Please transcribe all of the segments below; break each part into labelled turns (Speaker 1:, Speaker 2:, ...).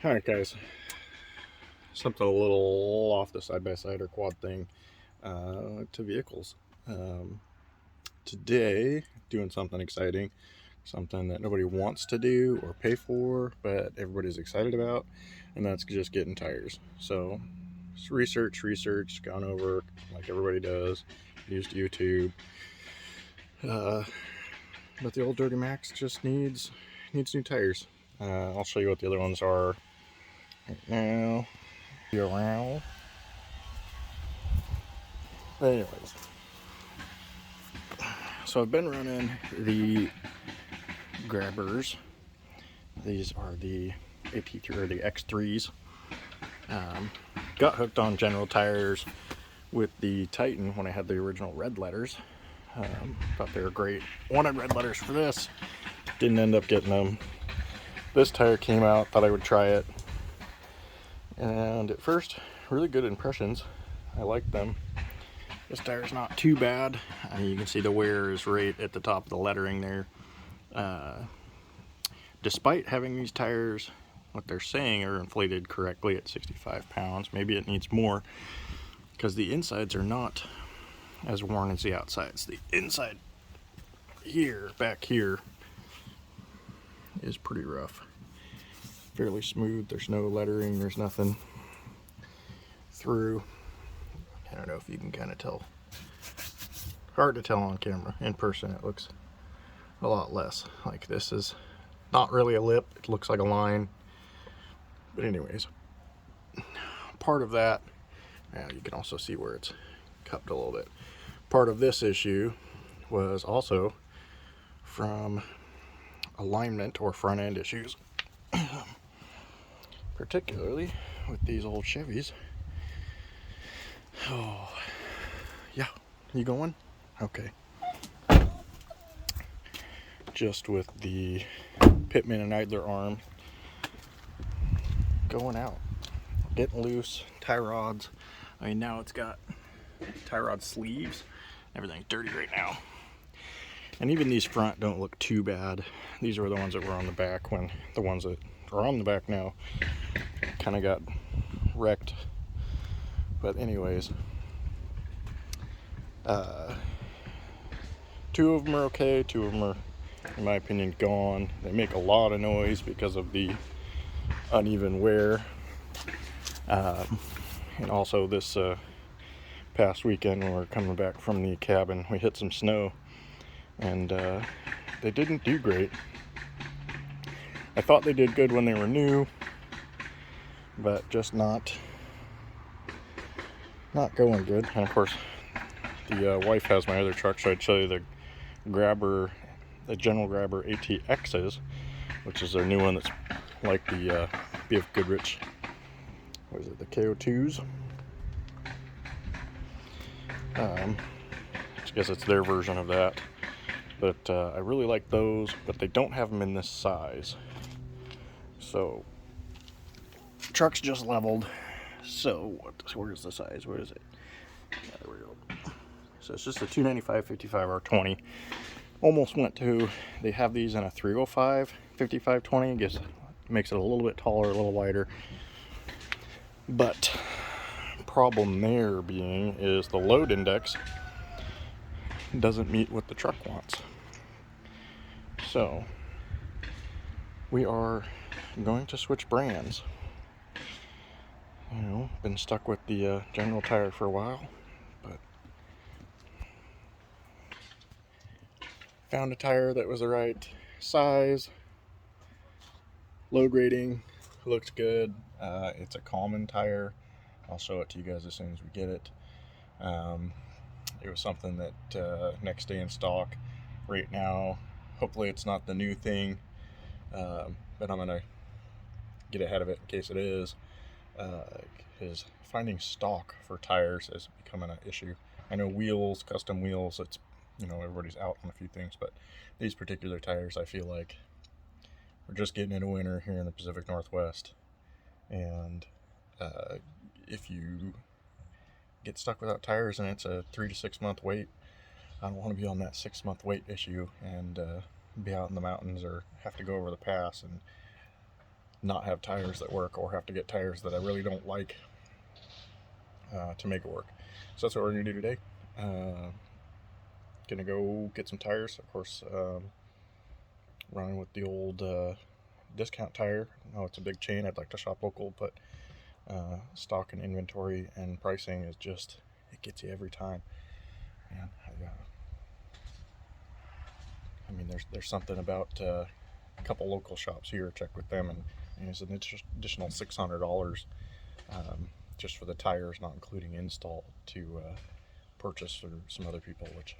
Speaker 1: Alright guys, something a little off the side-by-side or quad thing to vehicles. Um, Today, doing something exciting, something that nobody wants to do or pay for, but everybody's excited about, and that's just getting tires. So, just research, gone over like everybody does, used YouTube. Uh, but the old Dirty Max just needs new tires. I'll show you what the other ones are right now. Around. Anyways, so I've been running the grabbers. These are the AT3 or the X3s. Got hooked on General Tires with the Titan when I had the original red letters. Thought they were great. Wanted red letters for this. Didn't end up getting them. This tire came out, thought I would try it. And at first, really good impressions. I liked them. This tire's not too bad. You can see the wear is right at the top of the lettering there. Despite having these tires, what they're saying are inflated correctly at 65 pounds. Maybe it needs more because the insides are not as worn as the outsides. The inside here, back here, is pretty rough. Fairly smooth. There's no lettering. There's nothing through. I don't know if you can kind of tell. Hard to tell on camera. In person, it looks a lot less. Like this is not really a lip. It looks like a line. But anyways, part of that, now you can also see where it's cupped a little bit. Part of this issue was also from alignment or front end issues. Particularly with these old Chevys. Oh, yeah. You going? Okay. Just with the Pitman and Idler arm going out, getting loose, tie rods. I mean, now it's got tie rod sleeves. Everything's dirty right now. And even these front don't look too bad. These were the ones that were on the back when the ones that are on the back now kind of got wrecked. But anyways, two of them are okay. Two of them are, in my opinion, gone. They make a lot of noise because of the uneven wear. And also this past weekend when we were coming back from the cabin, we hit some snow and they didn't do great. I thought they did good when they were new, but just not going good. And of course the wife has my other truck, so I'd show you the grabber, the General Grabber ATXs, which is their new one that's like the BF Goodrich, what is it, the KO2s? I guess it's their version of that. But I really like those, but they don't have them in this size. So, truck's just leveled. So, where's the size? Where is it? Yeah, there we go. So it's just a 295 55 R20. Almost went to, they have these in a 305 5520. Guess makes it a little bit taller, a little wider. But problem there being is the load index doesn't meet what the truck wants. So we are going to switch brands. You know, been stuck with the General Tire for a while, but found a tire that was the right size, load rating, looks good. It's a common tire. I'll show it to you guys as soon as we get it. It was something that next day in stock. Right now, hopefully it's not the new thing, but I'm gonna get ahead of it in case it is. Because finding stock for tires is becoming an issue. I know wheels, custom wheels, it's, you know, everybody's out on a few things, but these particular tires, I feel like we're just getting into winter here in the Pacific Northwest, and if you get stuck without tires and it's a 3 to 6 month wait, I don't want to be on that 6 month wait issue and be out in the mountains or have to go over the pass and not have tires that work, or have to get tires that I really don't like to make it work. So that's what we're gonna do today. Gonna go get some tires. Of course, running with the old discount tire. Oh, it's a big chain. I'd like to shop local, but stock and inventory and pricing is just, it gets you every time. Man, I mean, there's something about a couple local shops here. Check with them, and it's an additional $600 just for the tires, not including install, to purchase for some other people, which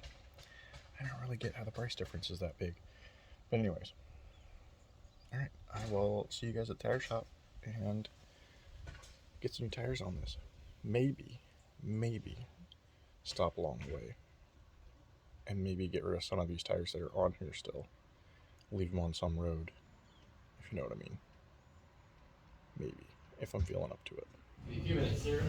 Speaker 1: I don't really get how the price difference is that big. But anyways, all right, I will see you guys at the tire shop and get some new tires on this. Maybe stop along the way and maybe get rid of some of these tires that are on here still. Leave them on some road, if you know what I mean. Maybe, if I'm feeling up to it.
Speaker 2: A few minutes, sir.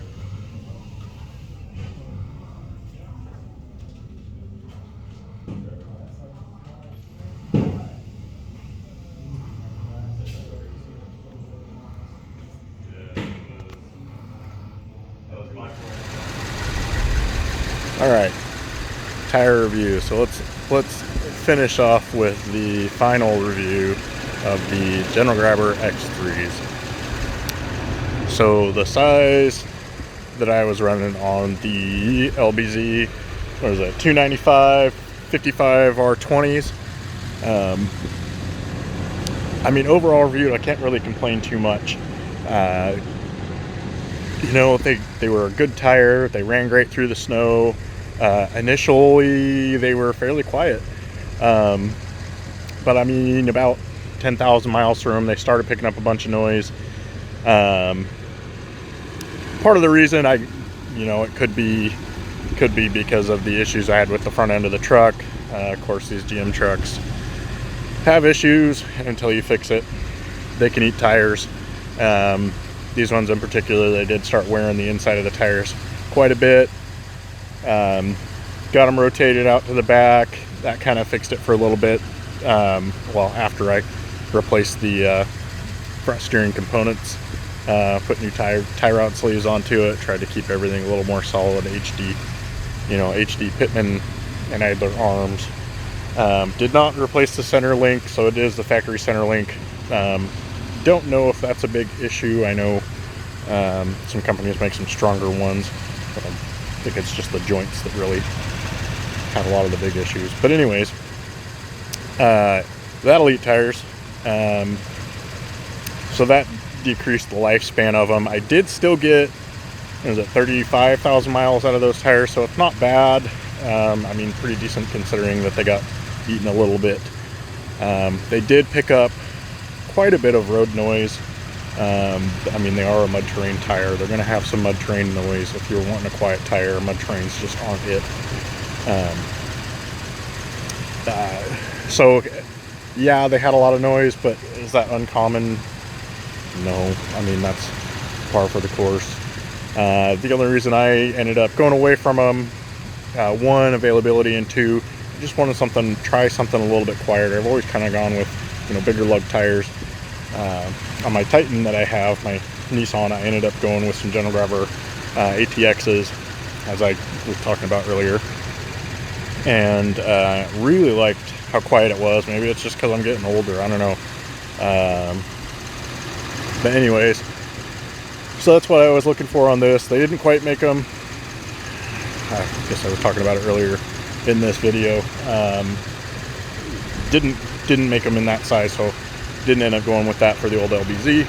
Speaker 1: All right, tire review. So let's finish off with the final review of the General Grabber X3s. So the size that I was running on the LBZ, what is it, 295 55 R20s. I mean, overall review, I can't really complain too much. You know, they were a good tire. They ran great through the snow. Initially, they were fairly quiet. But I mean, about 10,000 miles through them, they started picking up a bunch of noise. Part of the reason it could be because of the issues I had with the front end of the truck. Of course, these GM trucks have issues, and until you fix it, they can eat tires. These ones in particular, they did start wearing the inside of the tires quite a bit. Got them rotated out to the back. That kind of fixed it for a little bit. Well, after I replaced the front steering components, put new tie rod sleeves onto it, tried to keep everything a little more solid. HD Pitman and idler arms. Did not replace the center link, so it is the factory center link. Don't know if that's a big issue. I know some companies make some stronger ones, but I think it's just the joints that really have a lot of the big issues. But anyways, that Elite tires, so that decreased the lifespan of them. I did still get 35,000 miles out of those tires, so it's not bad. I mean, pretty decent considering that they got eaten a little bit. They did pick up quite a bit of road noise. I mean, they are a mud terrain tire. They're going to have some mud terrain noise. If you're wanting a quiet tire, mud terrains just aren't it. So yeah, they had a lot of noise, but is that uncommon? No. I mean, that's par for the course. The only reason I ended up going away from them, one, availability, and two, I just wanted try something a little bit quieter. I've always kind of gone with bigger lug tires. On my Titan that I have, my Nissan, I ended up going with some General Grabber ATXs, as I was talking about earlier, and really liked how quiet it was. Maybe it's just because I'm getting older, I don't know. But anyways, so that's what I was looking for on this. They didn't quite make them. I guess I was talking about it earlier in this video. Didn't make them in that size, so didn't end up going with that for the old LBZ.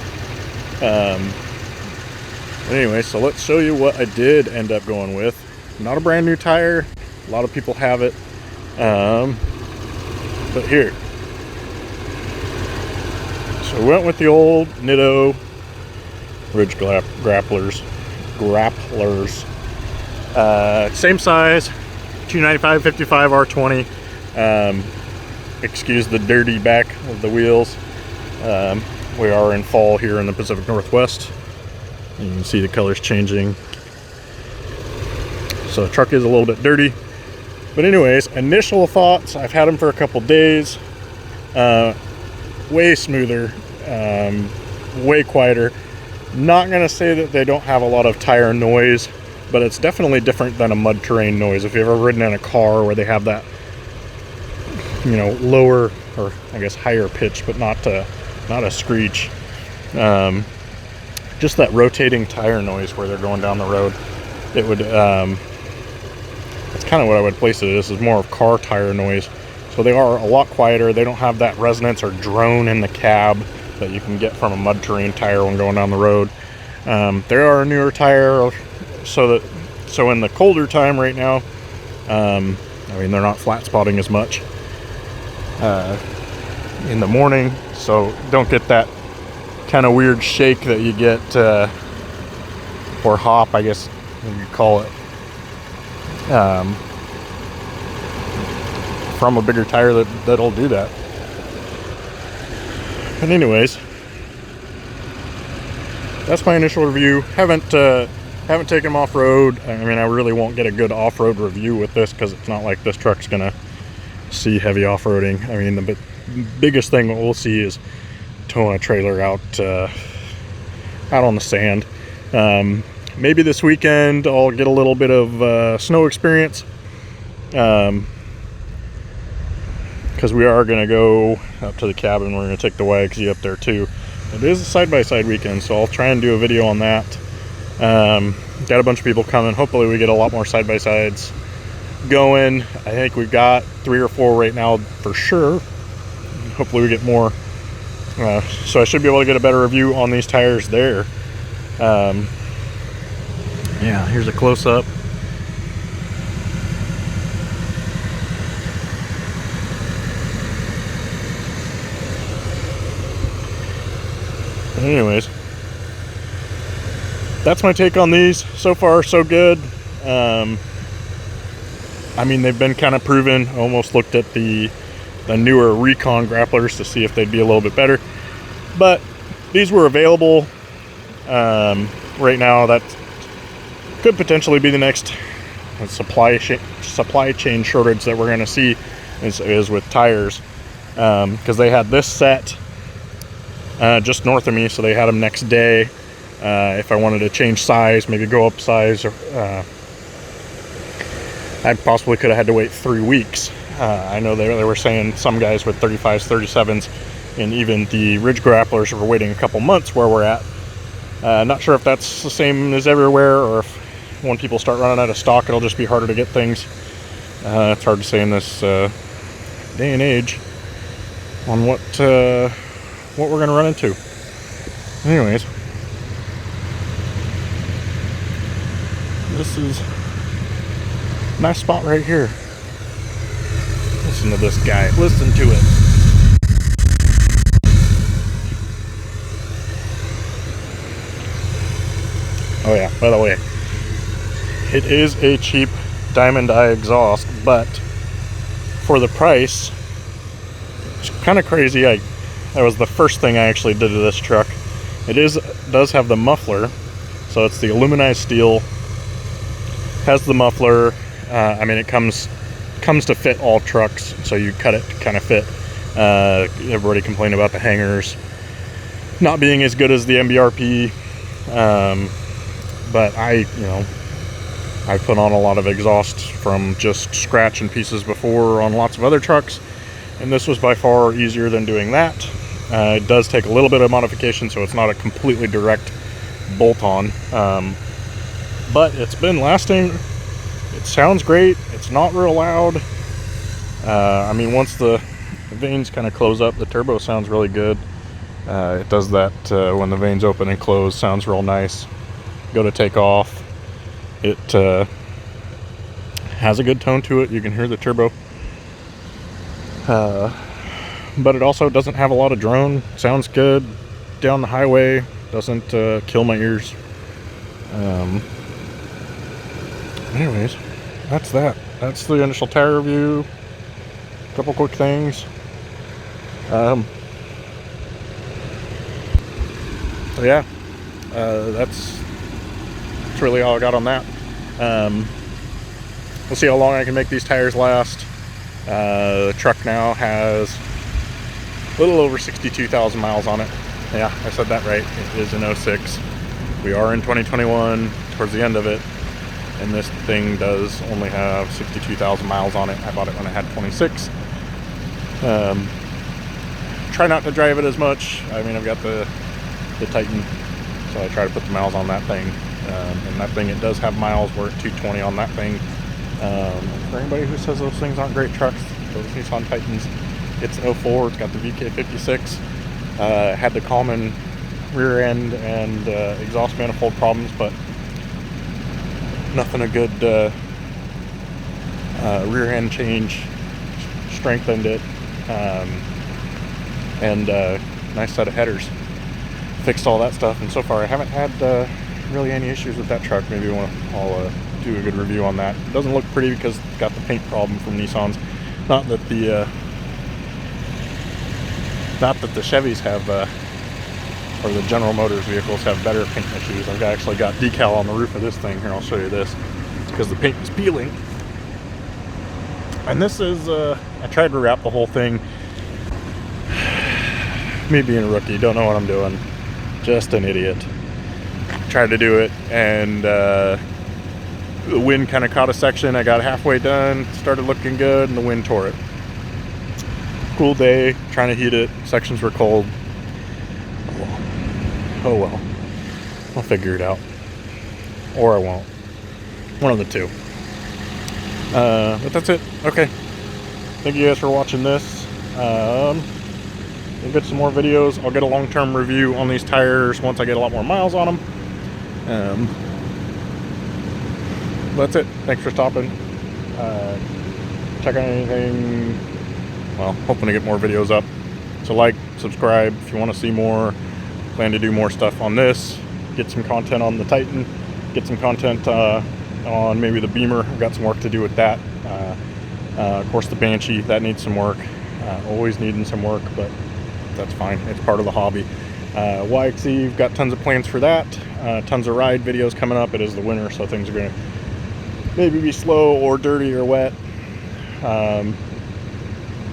Speaker 1: But anyway, so let's show you what I did end up going with. Not a brand new tire. A lot of people have it. But here. So we went with the old Nitto Ridge grapplers. Same size, 295 55 R20. Excuse the dirty back of the wheels. We are in fall here in the Pacific Northwest. You can see the colors changing. So the truck is a little bit dirty. But anyways, initial thoughts, I've had them for a couple days. Way smoother. way quieter. Not gonna say that they don't have a lot of tire noise, but it's definitely different than a mud terrain noise. If you've ever ridden in a car where they have that, you know, lower, or I guess higher pitch, but not a screech. Just that rotating tire noise where they're going down the road. It would, that's kind of what I would place it as, is more of car tire noise. So they are a lot quieter. They don't have that resonance or drone in the cab that you can get from a mud terrain tire when going down the road. They are a newer tire, so in the colder time right now, I mean, they're not flat spotting as much in the morning, so don't get that kind of weird shake that you get, or hop, I guess you call it, from a bigger tire that'll do that. But anyways, that's my initial review. Haven't taken them off-road. I mean, I really won't get a good off-road review with this because it's not like this truck's gonna see heavy off-roading. I mean, the biggest thing that we'll see is towing a trailer out on the sand. Maybe this weekend I'll get a little bit of snow experience, because we are going to go up to the cabin. We're going to take the Wagsy up there too. It is a side-by-side weekend, so I'll try and do a video on that. Got a bunch of people coming. Hopefully we get a lot more side-by-sides going. I think we've got 3 or 4 right now for sure. Hopefully we get more. So I should be able to get a better review on these tires there. Yeah, here's a close-up. Anyways, that's my take on these. So far, so good. I mean, they've been kind of proven. I almost looked at the newer Recon grapplers to see if they'd be a little bit better, but these were available. Right now, that could potentially be the next supply chain shortage that we're going to see is with tires, because they had this set just north of me, so they had them next day. If I wanted to change size, maybe go up size, or I possibly could have had to wait 3 weeks. I know they were saying some guys with 35s, 37s, and even the Ridge grapplers were waiting a couple months where we're at. Not sure if that's the same as everywhere, or if when people start running out of stock, it'll just be harder to get things. It's hard to say in this day and age on what we're going to run into. Anyways, this is a nice spot right here. Listen to this guy. Listen to it. Oh yeah, by the way, it is a cheap Diamond Eye exhaust, but for the price, it's kind of crazy. That was the first thing I actually did to this truck. It does have the muffler, so it's the aluminized steel, has the muffler. I mean, it comes to fit all trucks, so you cut it to kind of fit. Everybody complained about the hangers not being as good as the MBRP, but I put on a lot of exhaust from just scratch and pieces before on lots of other trucks, and this was by far easier than doing that. It does take a little bit of modification, so it's not a completely direct bolt-on, but it's been lasting. It sounds great. It's not real loud. I mean, once the vanes kind of close up, the turbo sounds really good. It does that when the vanes open and close, sounds real nice. Go to take off, it has a good tone to it. You can hear the turbo, but it also doesn't have a lot of drone. Sounds good down the highway, doesn't kill my ears. Anyways, that's the initial tire review. A couple quick things. So yeah, that's really all I got on that. We'll see how long I can make these tires last. The truck now has a little over 62,000 miles on it. Yeah, I said that right. It is an 06. We are in 2021, towards the end of it, and this thing does only have 62,000 miles on it. I bought it when I had 26. Try not to drive it as much. I mean, I've got the Titan, so I try to put the miles on that thing. And that thing, it does have miles. We're at 220 on that thing. For anybody who says those things aren't great trucks, those Nissan Titans, it's an 04. It's got the VK56. Had the common rear end and exhaust manifold problems, but nothing a good rear end change. Strengthened it, and nice set of headers. Fixed all that stuff, and so far I haven't had really any issues with that truck. Maybe I'll do a good review on that. It doesn't look pretty because it's got the paint problem from Nissans. Not that the Chevys have, or the General Motors vehicles have better paint issues. I've actually got decal on the roof of this thing. Here, I'll show you this. It's because the paint is peeling. And this is, I tried to wrap the whole thing. Me being a rookie, don't know what I'm doing. Just an idiot. Tried to do it, and the wind kind of caught a section. I got halfway done, started looking good, and the wind tore it. Cool day, trying to heat it. Sections were cold. Oh well. I'll figure it out. Or I won't. One of the two. But that's it. Okay. Thank you guys for watching this. We'll get some more videos. I'll get a long-term review on these tires once I get a lot more miles on them. That's it. Thanks for stopping. Check out anything. Well, hoping to get more videos up. So like, subscribe if you want to see more. Plan to do more stuff on this. Get some content on the Titan. Get some content on maybe the Beamer. I've got some work to do with that. Of course, the Banshee, that needs some work. Always needing some work, but that's fine. It's part of the hobby. YXE, we've got tons of plans for that. Tons of ride videos coming up. It is the winter, so things are going to maybe be slow or dirty or wet.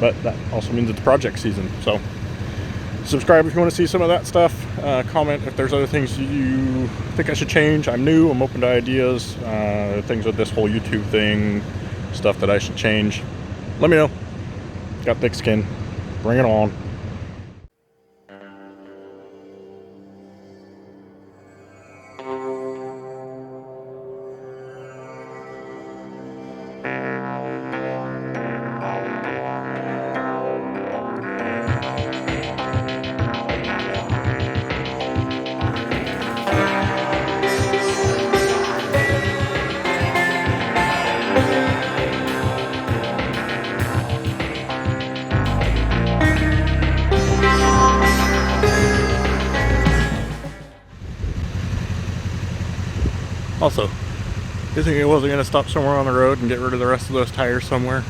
Speaker 1: But that also means it's project season. So subscribe if you want to see some of that stuff. Comment if there's other things you think I should change. I'm new. I'm open to ideas. Things with this whole YouTube thing. Stuff that I should change. Let me know. Got thick skin. Bring it on. Also, you think I wasn't going to stop somewhere on the road and get rid of the rest of those tires somewhere?